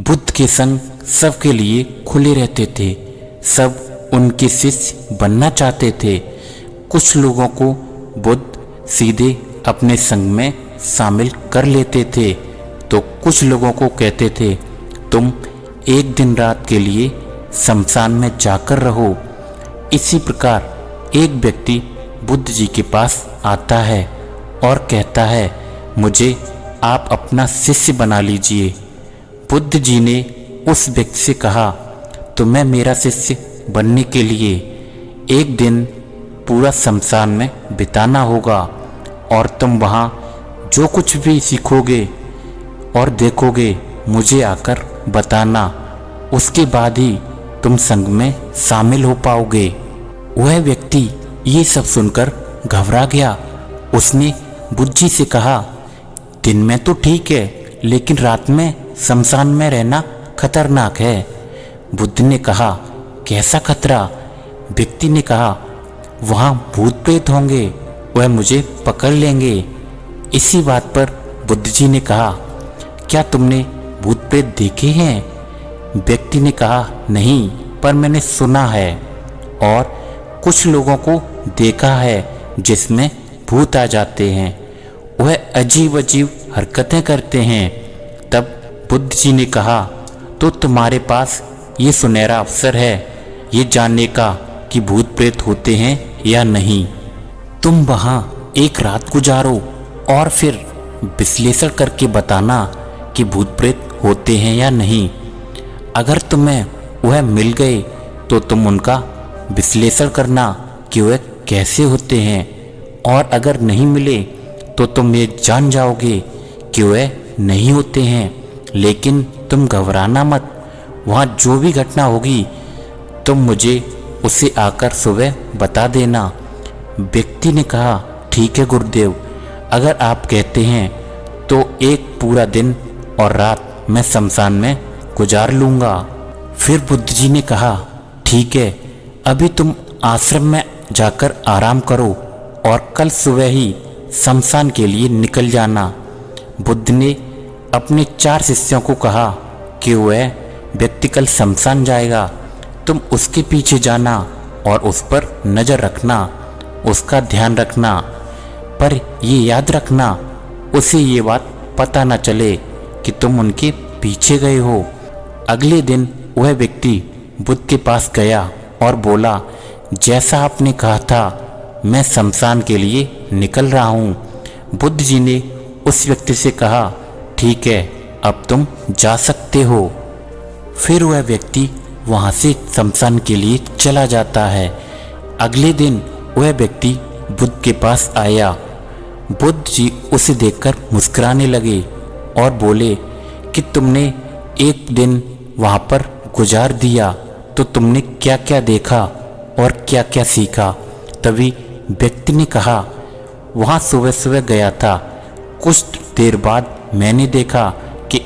बुद्ध के संग सबके लिए खुले रहते थे। सब उनके शिष्य बनना चाहते थे। कुछ लोगों को बुद्ध सीधे अपने संग में शामिल कर लेते थे तो कुछ लोगों को कहते थे तुम एक दिन रात के लिए शमशान में जाकर रहो। इसी प्रकार एक व्यक्ति बुद्ध जी के पास आता है और कहता है मुझे आप अपना शिष्य बना लीजिए। बुद्ध जी ने उस व्यक्ति से कहा तुम्हें मेरा शिष्य बनने के लिए एक दिन पूरा शमशान में बिताना होगा और तुम वहाँ जो कुछ भी सीखोगे और देखोगे मुझे आकर बताना। उसके बाद ही तुम संग में शामिल हो पाओगे। वह व्यक्ति ये सब सुनकर घबरा गया। उसने बुद्ध जी से कहा दिन में तो ठीक है लेकिन रात में शमशान में रहना खतरनाक है। बुद्ध ने कहा कैसा खतरा? व्यक्ति ने कहा वहाँ भूत प्रेत होंगे, वह मुझे पकड़ लेंगे। इसी बात पर बुद्ध जी ने कहा क्या तुमने भूत प्रेत देखे हैं? व्यक्ति ने कहा नहीं, पर मैंने सुना है और कुछ लोगों को देखा है जिसमें भूत आ जाते हैं। वह अजीब अजीब हरकतें करते हैं। तब बुद्ध जी ने कहा तो तुम्हारे पास ये सुनहरा अवसर है ये जानने का कि भूत प्रेत होते हैं या नहीं। तुम वहाँ एक रात गुजारो और फिर विश्लेषण करके बताना कि भूत प्रेत होते हैं या नहीं। अगर तुम्हें वह मिल गए तो तुम उनका विश्लेषण करना कि वह कैसे होते हैं और अगर नहीं मिले तो तुम ये जान जाओगे कि वह नहीं होते हैं। लेकिन तुम घबराना मत, वहाँ जो भी घटना होगी तुम मुझे उसे आकर सुबह बता देना। व्यक्ति ने कहा ठीक है गुरुदेव, अगर आप कहते हैं तो एक पूरा दिन और रात मैं शमशान में गुजार लूँगा। फिर बुद्ध जी ने कहा ठीक है, अभी तुम आश्रम में जाकर आराम करो और कल सुबह ही शमशान के लिए निकल जाना। बुद्ध ने अपने 4 शिष्यों को कहा कि वह व्यक्ति कल शमशान जाएगा, तुम उसके पीछे जाना और उस पर नज़र रखना, उसका ध्यान रखना, पर ये याद रखना उसे ये बात पता न चले कि तुम उनके पीछे गए हो। अगले दिन वह व्यक्ति बुद्ध के पास गया और बोला जैसा आपने कहा था मैं शमशान के लिए निकल रहा हूँ। बुद्ध जी ने उस व्यक्ति से कहा ठीक है, अब तुम जा सकते हो। फिर वह व्यक्ति वहाँ से शमशान के लिए चला जाता है। अगले दिन वह व्यक्ति बुद्ध के पास आया। बुद्ध जी उसे देखकर मुस्कुराने लगे और बोले कि तुमने एक दिन वहाँ पर गुजार दिया तो तुमने क्या क्या देखा और क्या क्या सीखा? तभी व्यक्ति ने कहा वहाँ सुबह सुबह गया था, कुछ देर बाद मैंने देखा कि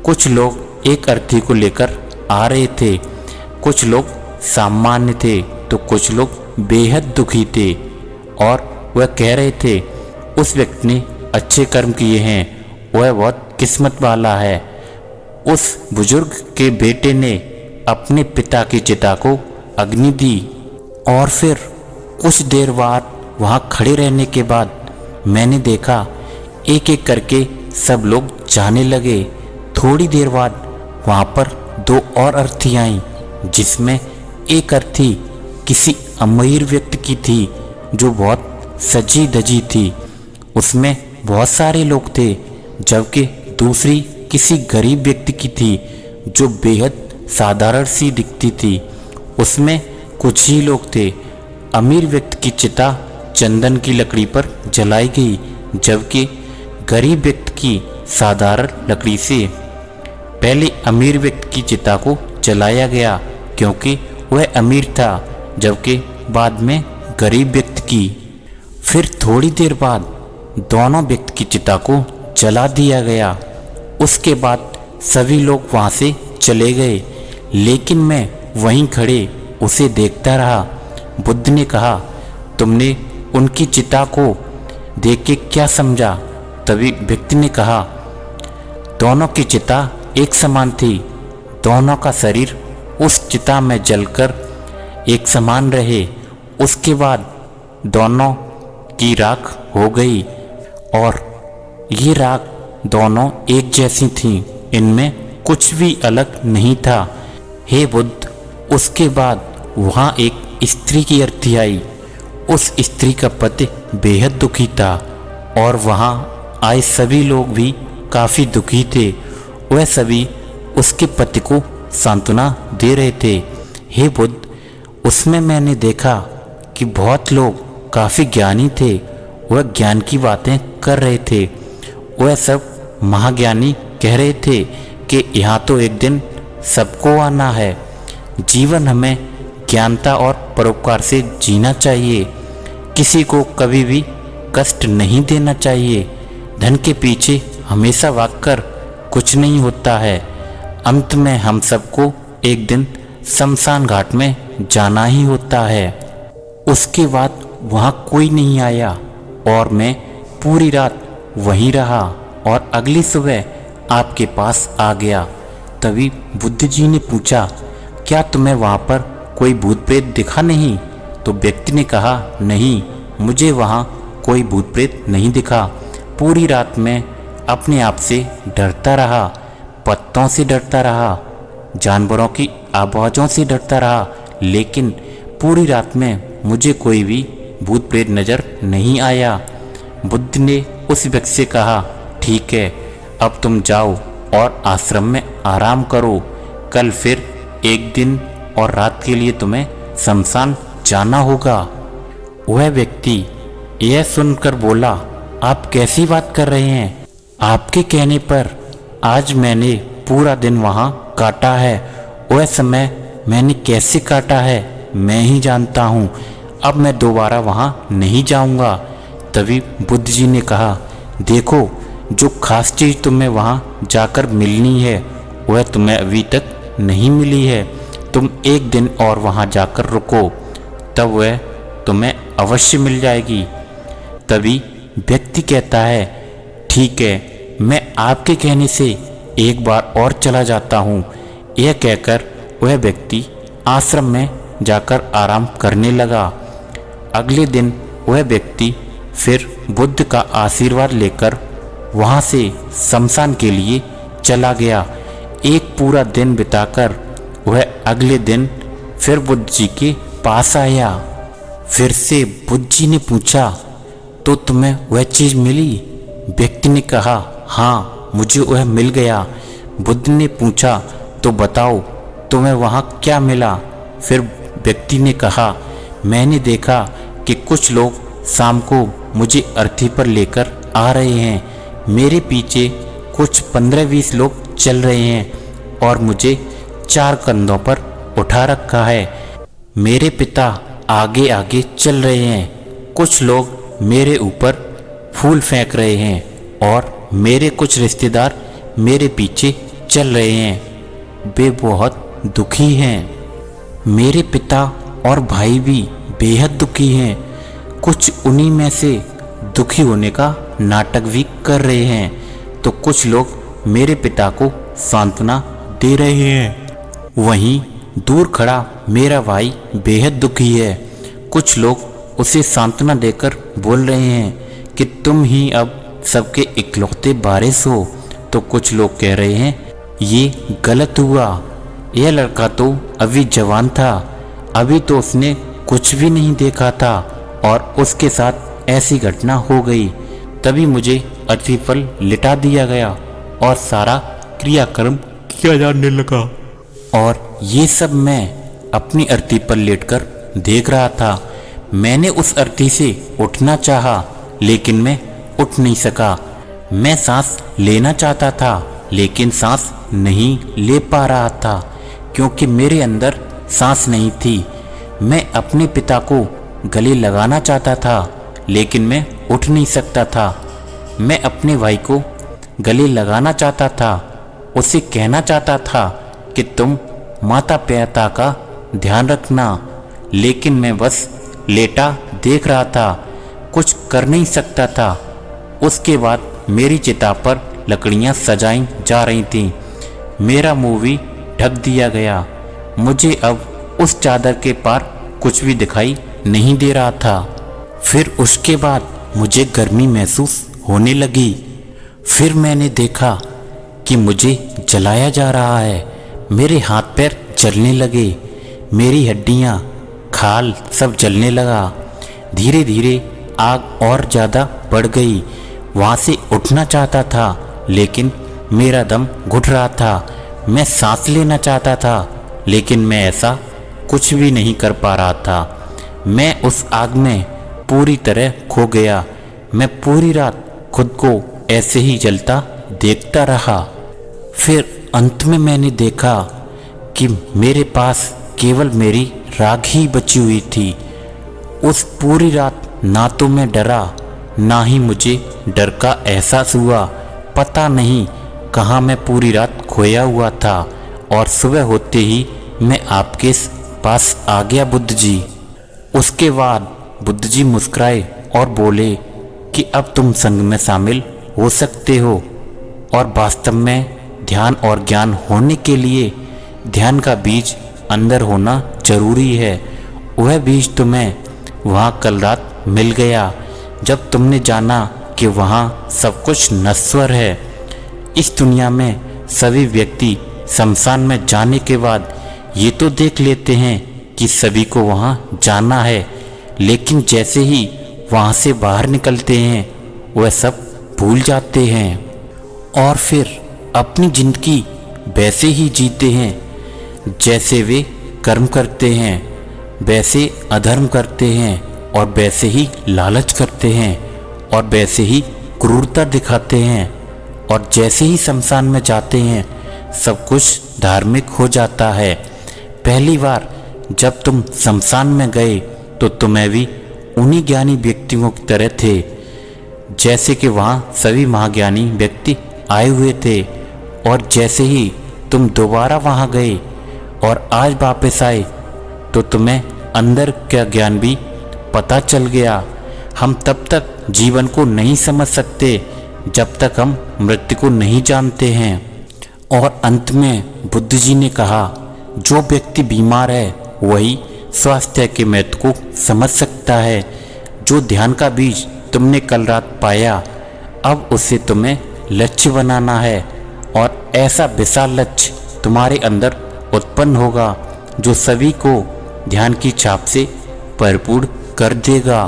कुछ लोग एक अर्थी को लेकर आ रहे थे। कुछ लोग सामान्य थे तो कुछ लोग बेहद दुखी थे और वह कह रहे थे उस व्यक्ति ने अच्छे कर्म किए हैं, वह बहुत किस्मत वाला है। उस बुजुर्ग के बेटे ने अपने पिता की चिता को अग्नि दी और फिर कुछ देर बाद वहाँ खड़े रहने के बाद मैंने देखा एक एक करके सब लोग जाने लगे। थोड़ी देर बाद वहाँ पर 2 और अर्थी आईं जिसमें एक अर्थी किसी अमीर व्यक्ति की थी जो बहुत सजी धजी थी, उसमें बहुत सारे लोग थे, जबकि दूसरी किसी गरीब व्यक्ति की थी जो बेहद साधारण सी दिखती थी, उसमें कुछ ही लोग थे। अमीर व्यक्ति की चिता चंदन की लकड़ी पर जलाई गई जबकि गरीब व्यक्ति की साधारण लकड़ी से। पहले अमीर व्यक्ति की चिता को जलाया गया क्योंकि वह अमीर था, जबकि बाद में गरीब व्यक्ति की। फिर थोड़ी देर बाद दोनों व्यक्ति की चिता को जला दिया गया। उसके बाद सभी लोग वहाँ से चले गए, लेकिन मैं वहीं खड़े उसे देखता रहा। बुद्ध ने कहा तुमने उनकी चिता को देख के क्या समझा? तभी व्यक्ति ने कहा दोनों की चिता एक समान थी। दोनों का शरीर उस चिता में जलकर एक समान रहे। उसके बाद दोनों की राख हो गई और ये राख दोनों एक जैसी थीं, इनमें कुछ भी अलग नहीं था। हे बुद्ध, उसके बाद वहाँ एक स्त्री की अर्थी आई। उस स्त्री का पति बेहद दुखी था और वहाँ आए सभी लोग भी काफ़ी दुखी थे। वह सभी उसके पति को सांत्वना दे रहे थे। हे बुद्ध, उसमें मैंने देखा कि बहुत लोग काफ़ी ज्ञानी थे। वह ज्ञान की बातें कर रहे थे। वह सब महाज्ञानी कह रहे थे कि यहाँ तो एक दिन सबको आना है। जीवन हमें ज्ञानता और परोपकार से जीना चाहिए। किसी को कभी भी कष्ट नहीं देना चाहिए। धन के पीछे हमेशा भागकर कुछ नहीं होता है। अंत में हम सबको एक दिन शमशान घाट में जाना ही होता है। उसके बाद वहाँ कोई नहीं आया और मैं पूरी रात वहीं रहा और अगली सुबह आपके पास आ गया। तभी बुद्ध जी ने पूछा, क्या तुम्हें वहाँ पर कोई भूत प्रेत दिखा नहीं? तो व्यक्ति ने कहा, नहीं, मुझे वहाँ कोई भूत प्रेत नहीं दिखा। पूरी रात मैं अपने आप से डरता रहा, पत्तों से डरता रहा, जानवरों की आवाज़ों से डरता रहा, लेकिन पूरी रात में मुझे कोई भी भूत प्रेत नज़र नहीं आया। बुद्ध ने उस व्यक्ति से कहा, ठीक है, अब तुम जाओ और आश्रम में आराम करो। कल फिर एक दिन और रात के लिए तुम्हें शमशान जाना होगा। वह व्यक्ति यह सुनकर बोला, आप कैसी बात कर रहे हैं? आपके कहने पर आज मैंने पूरा दिन वहाँ काटा है। वह समय मैंने कैसे काटा है मैं ही जानता हूँ। अब मैं दोबारा वहाँ नहीं जाऊँगा। तभी बुद्ध जी ने कहा, देखो, जो खास चीज़ तुम्हें वहाँ जाकर मिलनी है वह तुम्हें अभी तक नहीं मिली है। तुम एक दिन और वहाँ जाकर रुको, तब वह तुम्हें अवश्य मिल जाएगी। तभी व्यक्ति कहता है, ठीक है, मैं आपके कहने से एक बार और चला जाता हूँ। यह कहकर वह व्यक्ति आश्रम में जाकर आराम करने लगा। अगले दिन वह व्यक्ति फिर बुद्ध का आशीर्वाद लेकर वहाँ से शमशान के लिए चला गया। एक पूरा दिन बिताकर वह अगले दिन फिर बुद्ध जी के पास आया। फिर से बुद्ध जी ने पूछा, तो तुम्हें वह चीज़ मिली? व्यक्ति ने कहा, हाँ, मुझे वह मिल गया। बुद्ध ने पूछा, तो बताओ तुम्हें वहाँ क्या मिला? फिर व्यक्ति ने कहा, मैंने देखा कि कुछ लोग शाम को मुझे अर्थी पर लेकर आ रहे हैं। मेरे पीछे कुछ 15-20 लोग चल रहे हैं और मुझे 4 कंधों पर उठा रखा है। मेरे पिता आगे आगे चल रहे हैं। कुछ लोग मेरे ऊपर फूल फेंक रहे हैं और मेरे कुछ रिश्तेदार मेरे पीछे चल रहे हैं। वे बहुत दुखी हैं। मेरे पिता और भाई भी बेहद दुखी हैं। कुछ उन्हीं में से दुखी होने का नाटक भी कर रहे हैं, तो कुछ लोग मेरे पिता को सांत्वना दे रहे हैं। वहीं दूर खड़ा मेरा भाई बेहद दुखी है। कुछ लोग उसे सांत्वना देकर बोल रहे हैं कि तुम ही अब सबके इकलौते वारिस हो। तो कुछ लोग कह रहे हैं, ये गलत हुआ। यह लड़का तो अभी जवान था, अभी तो उसने कुछ भी नहीं देखा था और उसके साथ ऐसी घटना हो गई। तभी मुझे अर्थी पर लिटा दिया गया और सारा क्रियाक्रम किया जाने लगा। और ये सब मैं अपनी अर्थी पर लेटकर देख रहा था। मैंने उस अर्थी से उठना चाहा, लेकिन मैं उठ नहीं सका। मैं सांस लेना चाहता था, लेकिन सांस नहीं ले पा रहा था, क्योंकि मेरे अंदर सांस नहीं थी। मैं अपने पिता को गले लगाना चाहता था, लेकिन मैं उठ नहीं सकता था। मैं अपने भाई को गले लगाना चाहता था, उसे कहना चाहता था कि तुम माता पिता का ध्यान रखना, लेकिन मैं बस लेटा देख रहा था, कुछ कर नहीं सकता था। उसके बाद मेरी चिता पर लकड़ियां सजाई जा रही थीं। मेरा मुंह भी ढक दिया गया। मुझे अब उस चादर के पार कुछ भी दिखाई नहीं दे रहा था। फिर उसके बाद मुझे गर्मी महसूस होने लगी। फिर मैंने देखा कि मुझे जलाया जा रहा है। मेरे हाथ पैर जलने लगे, मेरी हड्डियाँ, खाल सब जलने लगा। धीरे धीरे आग और ज़्यादा बढ़ गई। वहाँ से उठना चाहता था लेकिन मेरा दम घुट रहा था। मैं सांस लेना चाहता था लेकिन मैं ऐसा कुछ भी नहीं कर पा रहा था। मैं उस आग में पूरी तरह खो गया। मैं पूरी रात खुद को ऐसे ही जलता देखता रहा। फिर अंत में मैंने देखा कि मेरे पास केवल मेरी राख ही बची हुई थी। उस पूरी रात ना तो मैं डरा, ना ही मुझे डर का एहसास हुआ। पता नहीं कहाँ मैं पूरी रात खोया हुआ था और सुबह होते ही मैं आपके पास आ गया बुद्ध जी। उसके बाद बुद्ध जी मुस्कुराए और बोले कि अब तुम संघ में शामिल हो सकते हो और वास्तव में ध्यान और ज्ञान होने के लिए ध्यान का बीज अंदर होना जरूरी है। वह बीज तुम्हें वहाँ कल रात मिल गया जब तुमने जाना कि वहाँ सब कुछ नश्वर है। इस दुनिया में सभी व्यक्ति शमशान में जाने के बाद ये तो देख लेते हैं कि सभी को वहाँ जाना है, लेकिन जैसे ही वहाँ से बाहर निकलते हैं वह सब भूल जाते हैं और फिर अपनी जिंदगी वैसे ही जीते हैं जैसे वे कर्म करते हैं, वैसे अधर्म करते हैं और वैसे ही लालच करते हैं और वैसे ही क्रूरता दिखाते हैं। और जैसे ही शमशान में जाते हैं सब कुछ धार्मिक हो जाता है। पहली बार जब तुम शमशान में गए तो तुम्हें भी उन्हीं ज्ञानी व्यक्तियों की तरह थे जैसे कि वहाँ सभी महाज्ञानी व्यक्ति आए हुए थे। और जैसे ही तुम दोबारा वहाँ गए और आज वापस आए तो तुम्हें अंदर का ज्ञान भी पता चल गया। हम तब तक जीवन को नहीं समझ सकते जब तक हम मृत्यु को नहीं जानते हैं। और अंत में बुद्ध जी ने कहा, जो व्यक्ति बीमार है वही स्वास्थ्य के महत्व को समझ सकता है। जो ध्यान का बीज तुमने कल रात पाया, अब उसे तुम्हें लक्ष्य बनाना है और ऐसा विशाल लक्ष्य तुम्हारे अंदर उत्पन्न होगा जो सभी को ध्यान की छाप से भरपूर कर देगा।